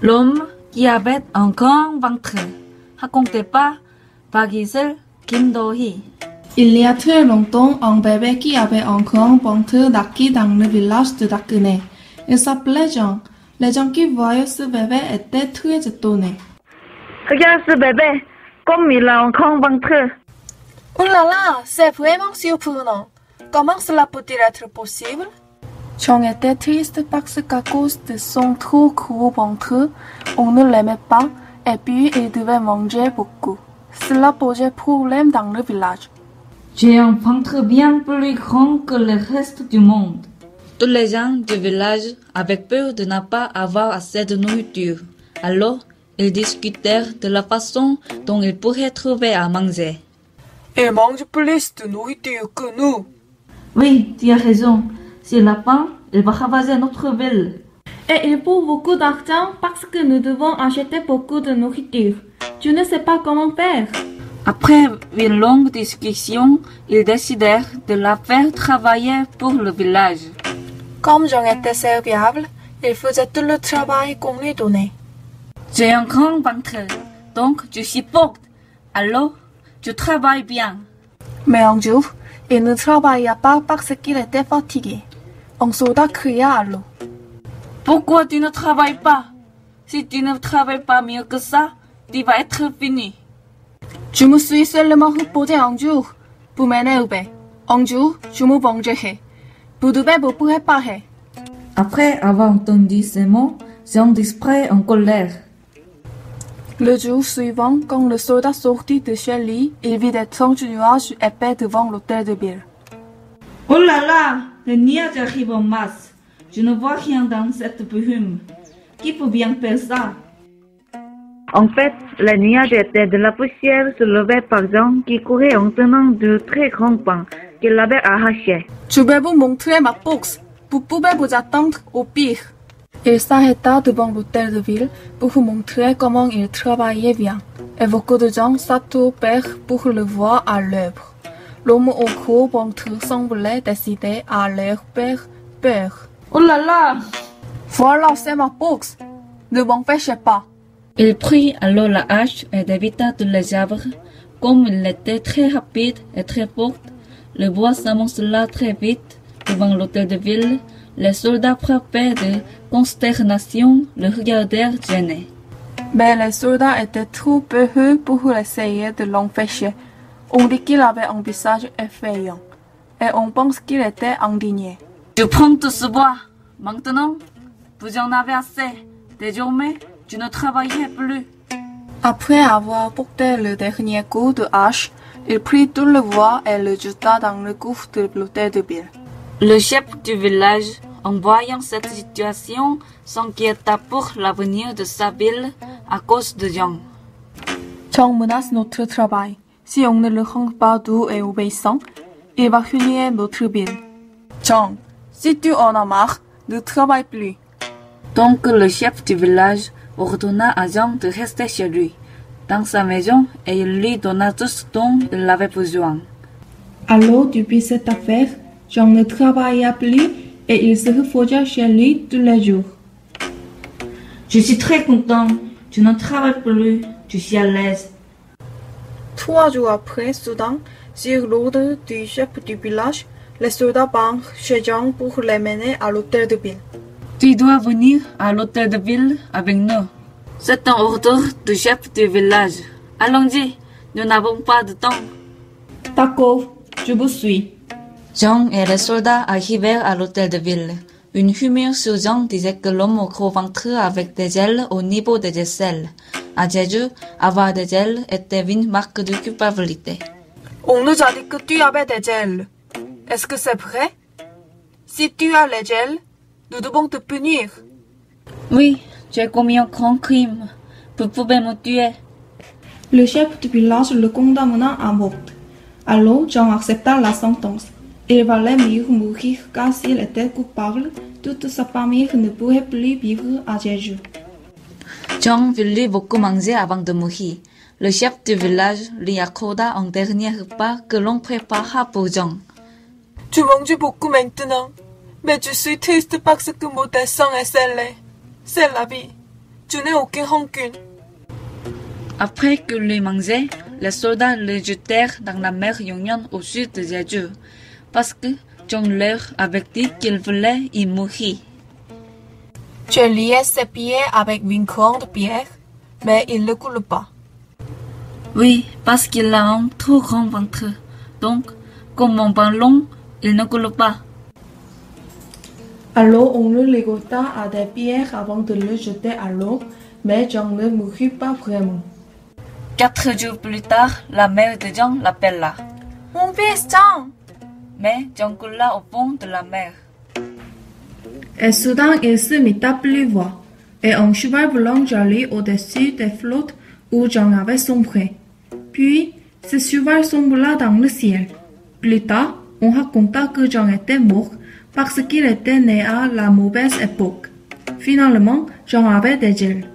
L'homme qui avait un grand ventre. Racontez pas, Bagisel Kim Do-hee. Il y a très longtemps, un bébé qui avait un grand ventre naquit dans le village de Dakene. Il s'appelait Jean. Les gens qui voyaient ce bébé étaient très étonnés. Regarde ce bébé, comme il a un grand ventre. Oh là là, c'est vraiment surprenant. Comment cela peut-il être possible? Jean était triste parce qu'à cause de son trop gros ventre, on ne l'aimait pas et puis il devait manger beaucoup. Cela posait problème dans le village. J'ai un ventre bien plus grand que le reste du monde. Tous les gens du village avaient peur de ne pas avoir assez de nourriture. Alors, ils discutèrent de la façon dont ils pourraient trouver à manger. Il mange plus de nourriture que nous. Oui, tu as raison. S'il a faim, il va ravager notre ville. Et il faut beaucoup d'argent parce que nous devons acheter beaucoup de nourriture. Je ne sais pas comment faire. Après une longue discussion, ils décidèrent de la faire travailler pour le village. Comme Jean était serviable, il faisait tout le travail qu'on lui donnait. J'ai un grand ventre, donc je supporte. Alors, je travaille bien. Mais un jour, il ne travailla pas parce qu'il était fatigué. Un soldat cria à l'eau. Pourquoi tu ne travailles pas? Si tu ne travailles pas mieux que ça, tu vas être fini. Je me suis seulement reposé un jour pour m'énerver. Un jour, je me vengerai. Vous devez vous préparer. Après avoir entendu ces mots, Jean disparaît en colère. Le jour suivant, quand le soldat sortit de chez lui, il vit d'étranges nuages épais devant l'hôtel de ville. Oh là là, les nuages arrivent en masse. Je ne vois rien dans cette brume. Qui peut bien faire ça? En fait, les nuages étaient de la poussière soulevée par Jean qui courait en tenant de très grands pains qu'il avait arrachés. Je vais vous montrer ma boxe. Vous pouvez vous attendre au pire. Il s'arrêta devant l'hôtel de ville pour vous montrer comment il travaillait bien. Et beaucoup de gens s'attroupèrent pour le voir à l'œuvre. L'homme au gros ventre semblait décidé à leur faire peur. Oh là là! Voilà, c'est ma boxe. Ne m'empêchez pas. Il prit alors la hache et évita tous les arbres. Comme il était très rapide et très fort, le bois s'amoncela très vite devant l'hôtel de ville. Les soldats frappés de consternation le regardèrent gênés. Mais les soldats étaient trop peureux pour essayer de l'empêcher. On dit qu'il avait un visage effrayant et on pense qu'il était indigné. Je prends tout ce bois. Maintenant, vous en avez assez. Désormais, je ne travaillerai plus. Après avoir porté le dernier coup de hache, il prit tout le bois et le jeta dans le gouffre de l'hôtel de ville. Le chef du village, en voyant cette situation, s'inquiéta pour l'avenir de sa ville à cause de Jean. Jean menace notre travail. Si on ne le rend pas doux et obéissant, il va ruiner notre ville. Jean, si tu en as marre, ne travaille plus. Donc le chef du village ordonna à Jean de rester chez lui, dans sa maison, et il lui donna tout ce dont il avait besoin. Alors, depuis cette affaire, Jean ne travailla plus et il se reposa chez lui tous les jours. Je suis très content. Je ne travaille plus. Je suis à l'aise. 3 jours après, soudain, sur l'ordre du chef du village, les soldats vinrent chez Jean pour les mener à l'hôtel de ville. Tu dois venir à l'hôtel de ville avec nous. C'est un ordre du chef du village. Allons-y, nous n'avons pas de temps. D'accord, je vous suis. Jean et les soldats arrivèrent à l'hôtel de ville. Une rumeur sur Jean disait que l'homme au gros ventre avec des ailes au niveau des aisselles. À Jeju, avoir des ailes était une marque de culpabilité. On nous a dit que tu avais des ailes. Est-ce que c'est vrai? Si tu as les ailes, nous devons te punir. Oui, j'ai commis un grand crime. Vous pouvez me tuer. Le chef du village le condamna à mort. Alors Jean accepta la sentence. Il valait mieux mourir car s'il était coupable, toute sa famille ne pourrait plus vivre à Jeju. Jean voulut beaucoup manger avant de mourir. Le chef du village lui accorda un dernier repas que l'on prépara pour Jean. Tu manges beaucoup maintenant, mais je suis triste parce que mon destin est scellé. C'est la vie. Je n'ai aucune rancune. Après que le mangé, les soldats le jetèrent dans la mer Yongyan au sud de Jeju, parce que John leur avait dit qu'il voulait y mourir. J'ai lié ses pieds avec une corde de pierre, mais il ne coule pas. Oui, parce qu'il a un trop grand ventre. Donc, comme mon ballon, il ne coule pas. Alors on le ligota à des pierres avant de le jeter à l'eau, mais John ne mourut pas vraiment. 4 jours plus tard, la mère de John l'appela. Mon fils John! Mais John coula au fond de la mer. Et soudain il se mit à pleuvoir, et un cheval blanc jaillit au-dessus des flottes où John avait sombré. Puis, ce cheval sembla dans le ciel. Plus tard, on raconta que John était mort parce qu'il était né à la mauvaise époque. Finalement, John avait des ailes.